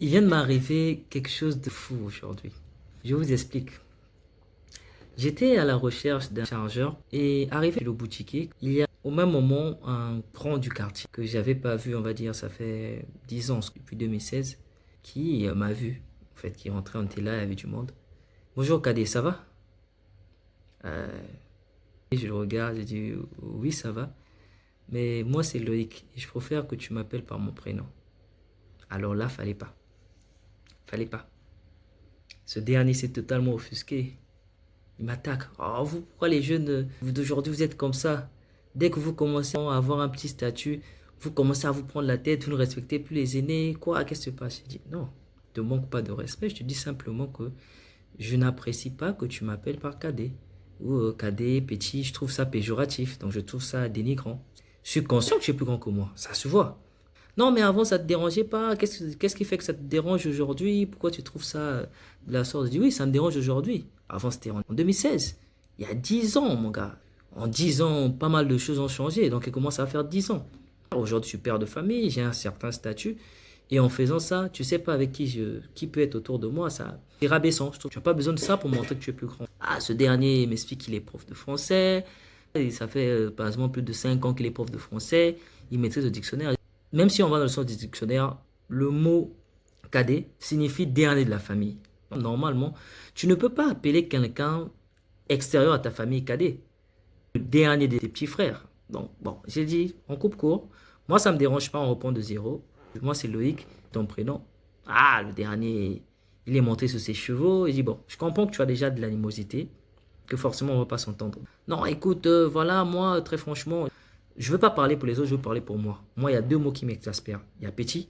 Il vient de m'arriver quelque chose de fou aujourd'hui. Je vous explique. J'étais à la recherche d'un chargeur et arrivé chez le boutiquier, il y a au même moment un grand du quartier que j'avais pas vu, on va dire, ça fait 10 ans, depuis 2016, qui m'a vu, en fait, qui est rentré, on était là, il y avait du monde. Bonjour Cadet, ça va? Et je le regarde, je dis oui, ça va. Mais moi c'est Loïc et je préfère que tu m'appelles par mon prénom. Alors là, fallait pas. Fallait pas. Ce dernier s'est totalement offusqué. Il m'attaque. Oh, vous, pourquoi les jeunes d'aujourd'hui, vous êtes comme ça? Dès que vous commencez à avoir un petit statut, vous commencez à vous prendre la tête, vous ne respectez plus les aînés. Quoi? Qu'est-ce qui se passe? Je dis, non, ne te manque pas de respect. Je te dis simplement que je n'apprécie pas que tu m'appelles par cadet. Ou cadet, petit, je trouve ça péjoratif. Donc je trouve ça dénigrant. Je suis conscient que tu es plus grand que moi. Ça se voit. Non, mais avant, ça te dérangeait pas. Qu'est-ce qui fait que ça te dérange aujourd'hui? Pourquoi tu trouves ça de la sorte? Je dis oui, ça me dérange aujourd'hui. Avant, c'était en 2016. Il y a 10 ans, mon gars. En 10 ans, pas mal de choses ont changé. Donc, il commence à faire 10 ans. Aujourd'hui, je suis père de famille, j'ai un certain statut. Et en faisant ça, tu sais pas avec qui peut être autour de moi. Ça, c'est rabaissant. Je trouve que tu n'as pas besoin de ça pour montrer que tu es plus grand. Ah, ce dernier m'explique qu'il est prof de français. Et ça fait, par exemple, plus de 5 ans qu'il est prof de français. Il maîtrise le dictionnaire. Même si on va dans le sens du dictionnaire, le mot cadet signifie dernier de la famille. Normalement, tu ne peux pas appeler quelqu'un extérieur à ta famille cadet, le dernier de tes petits frères. Donc, bon, j'ai dit, on coupe court. Moi, ça ne me dérange pas, on reprend de zéro. Moi, c'est Loïc, ton prénom. Ah, le dernier, il est monté sur ses chevaux. Il dit, bon, je comprends que tu as déjà de l'animosité, que forcément, on ne va pas s'entendre. Non, écoute, voilà, moi, très franchement, je ne veux pas parler pour les autres, je veux parler pour moi. Moi, il y a deux mots qui m'exaspèrent. Il y a petit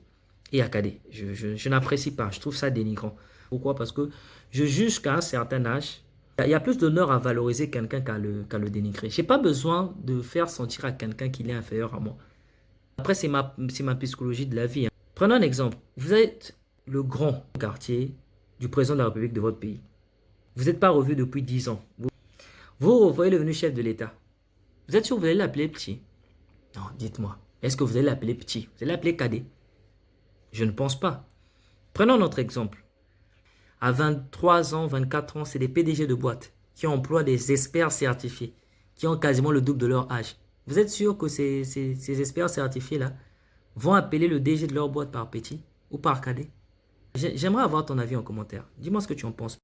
et il y a cadet. Je n'apprécie pas, je trouve ça dénigrant. Pourquoi? Parce que je juge qu'à un certain âge, il y a plus d'honneur à valoriser quelqu'un qu'à le dénigrer. Je n'ai pas besoin de faire sentir à quelqu'un qu'il est inférieur à moi. Après, c'est ma psychologie de la vie, hein. Prenons un exemple. Vous êtes le grand quartier du président de la République de votre pays. Vous n'êtes pas revu depuis 10 ans. Vous revoyez le venu chef de l'État. Vous êtes sûr que vous allez l'appeler petit? Non, dites-moi. Est-ce que vous allez l'appeler petit? Vous allez l'appeler cadet? Je ne pense pas. Prenons notre exemple. À 23 ans, 24 ans, c'est des PDG de boîtes qui emploient des experts certifiés, qui ont quasiment le double de leur âge. Vous êtes sûr que ces experts certifiés-là vont appeler le DG de leur boîte par petit ou par cadet? J'aimerais avoir ton avis en commentaire. Dis-moi ce que tu en penses.